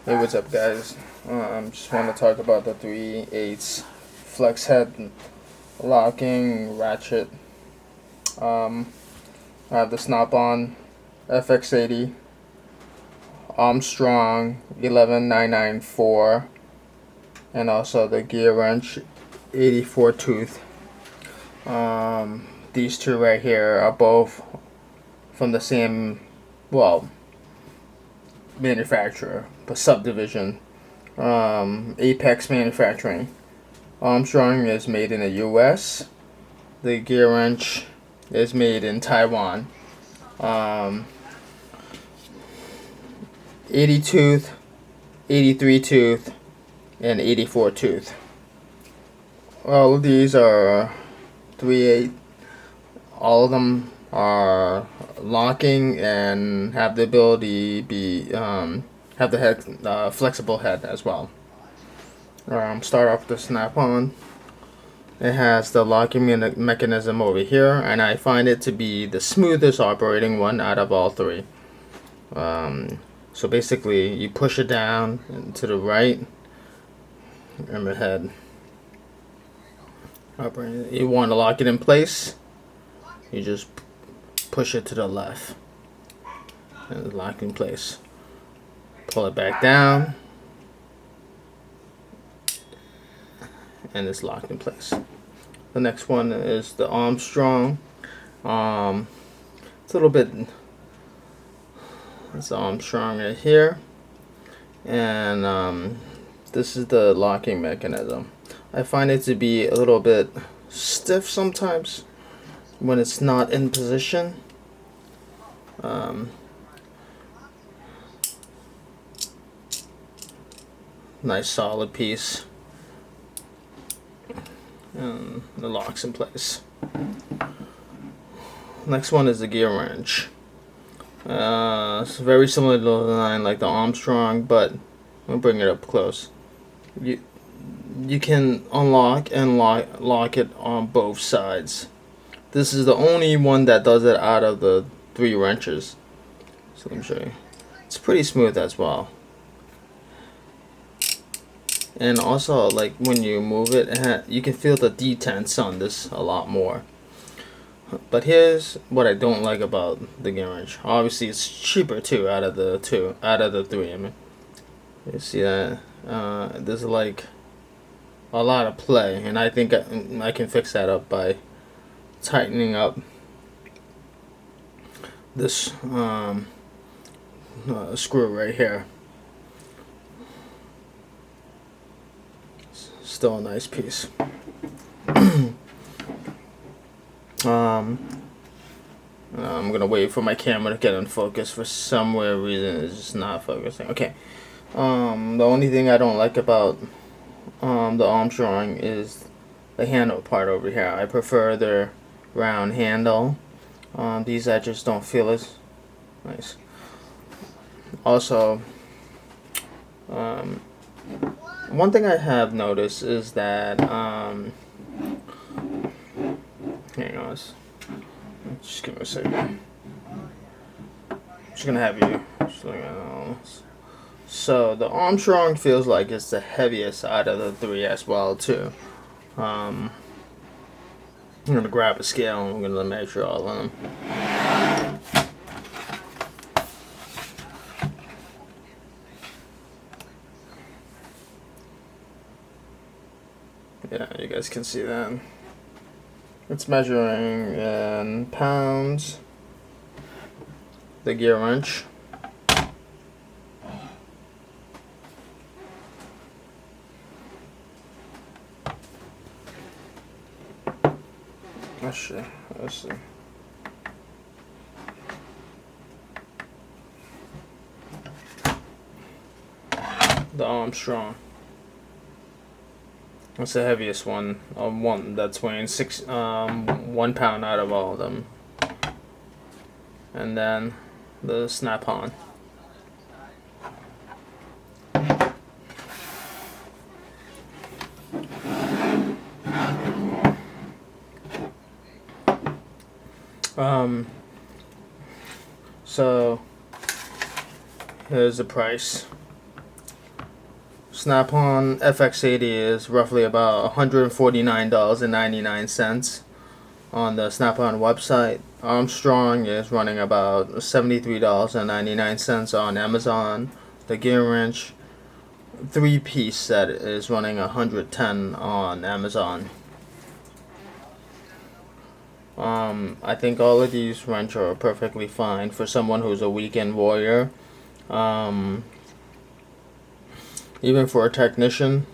Hey, what's up, guys? Just want to talk about the 3/8 flex head locking ratchet. I have the Snap-On FX80 Armstrong 11994, and also the GearWrench 84 tooth. These two right here are both from the same, well, manufacturer, but subdivision, Apex Manufacturing. Armstrong is made in the US. The GearWrench is made in Taiwan. 80 tooth, 83 tooth, and 84 tooth. All of these are 3/8. All of them are locking and have the ability be have the head flexible head as well. Start off with the Snap-On. It has the locking mechanism over here, and I find it to be the smoothest operating one out of all three. So basically, you push it down to the right, and the head. You want to lock it in place, you just push it to the left, and it's locked in place. Pull it back down, and it's locked in place. The next one is the Armstrong. It's a little bit. It's the Armstrong right here, and this is the locking mechanism. I find it to be a little bit stiff sometimes when it's not in position. Nice solid piece, and the lock's in place. Next one is the GearWrench. It's very similar to the line like the Armstrong, but I'll bring it up close. You can unlock and lock it on both sides. This is the only one that does it out of the 3 wrenches. So let me show you. It's pretty smooth as well. And also, like when you move it, you can feel the detents on this a lot more. But here's what I don't like about the GearWrench. Obviously, it's cheaper too out of the 3. I mean, you see that? There's like a lot of play, and I think I can fix that up by tightening up this screw right here. Still a nice piece. I'm gonna wait for my camera to get in focus. For some weird reason, it's just not focusing. Okay. The only thing I don't like about the Armstrong is the handle part over here. I prefer their round handle. These I just don't feel as nice. Also, one thing I have noticed is that hang on, just give me a second. I'm just gonna have you just look at all this. So the Armstrong feels like it's the heaviest out of the 3 as well too. I'm gonna grab a scale and I'm gonna measure all of them. Yeah, you guys can see that. It's measuring in pounds. The GearWrench. Let's see. The Armstrong. That's the heaviest one. One that's weighing 1 pound out of all of them. And then the Snap-On. So here's the price. Snap-on FX80 is roughly about $149.99 on the Snap-on website. Armstrong is running about $73.99 on Amazon. The GearWrench 3-piece set is running $110 on Amazon. I think all of these wrenches are perfectly fine for someone who's a weekend warrior. Even for a technician,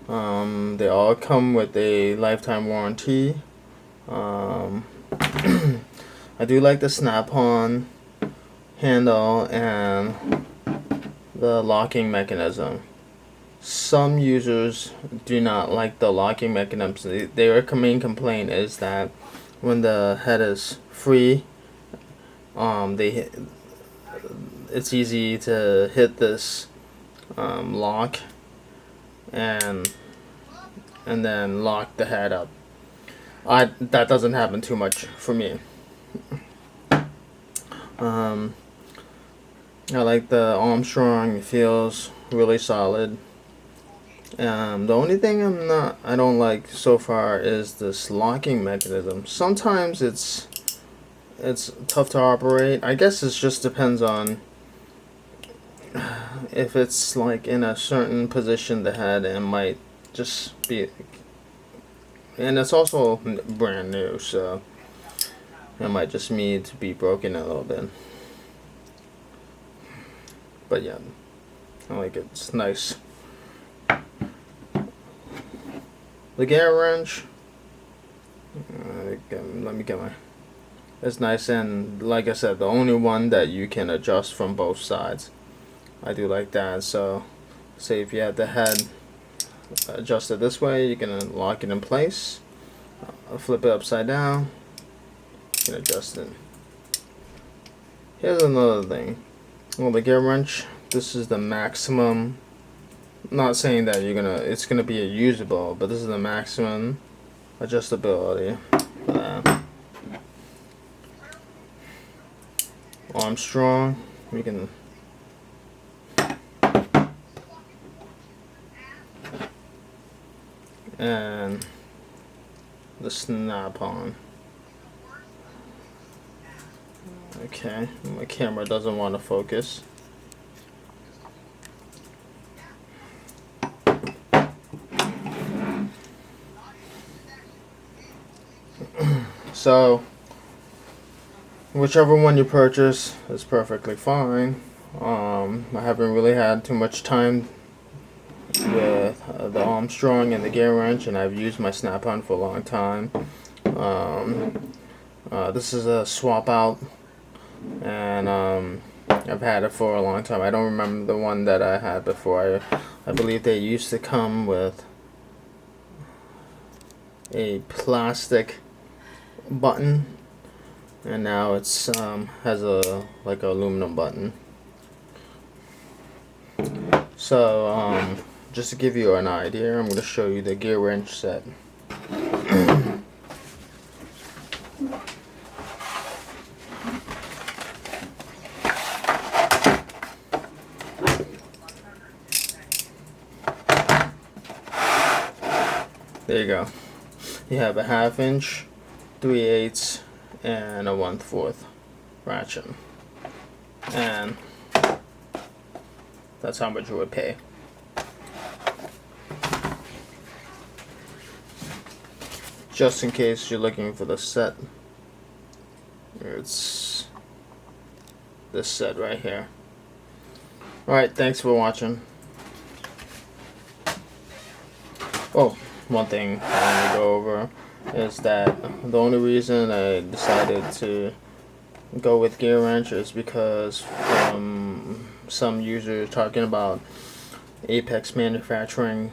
they all come with a lifetime warranty. I do like the snap-on handle and the locking mechanism. Some users do not like the locking mechanism. Their main complaint is that when the head is free, it's easy to hit this lock and then lock the head up. That doesn't happen too much for me. I like the Armstrong. It feels really solid. The only thing I don't like so far is this locking mechanism. Sometimes it's tough to operate. I guess it just depends on if it's like in a certain position the head, and might just be, and it's also brand new, so it might just need to be broken a little bit. But yeah, I like it. It's nice. The GearWrench, let me get my, it's nice, and like I said, the only one that you can adjust from both sides. I do like that. So say if you had the head adjusted this way, you can lock it in place. Flip it upside down, you can adjust it. Here's another thing. Well, the GearWrench, this is the maximum. I'm not saying that it's gonna be usable, but this is the maximum adjustability for that. Armstrong, we can and the Snap-on. Okay, my camera doesn't want to focus. So whichever one you purchase is perfectly fine. I haven't really had too much time with the Armstrong and the GearWrench, and I've used my Snap-on for a long time. This is a swap out, and I've had it for a long time. I don't remember the one that I had before. I believe they used to come with a plastic button, and now it's has a like an aluminum button. So just to give you an idea, I'm going to show you the GearWrench set. There you go. You have a 1/2 inch, 3/8, and a 1/4 ratchet, and that's how much you would pay. Just in case you're looking for the set, it's this set right here. Alright, thanks for watching. Oh, one thing I want to go over is that the only reason I decided to go with GearWrench is because some users talking about Apex Manufacturing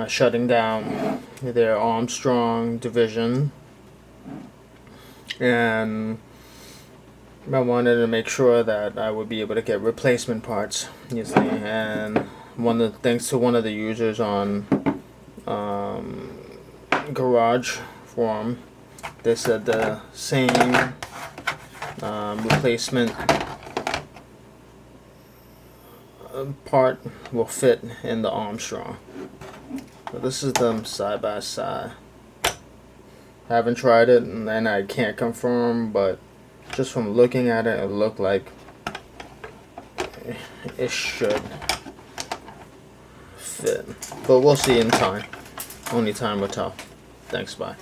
shutting down their Armstrong division, and I wanted to make sure that I would be able to get replacement parts easily. And thanks to one of the users on Garage Forum, they said the same part will fit in the Armstrong. So this is them side by side. I haven't tried it and I can't confirm, but just from looking at it, it looked like it should fit. But we'll see in time. Only time will tell. Thanks, bye.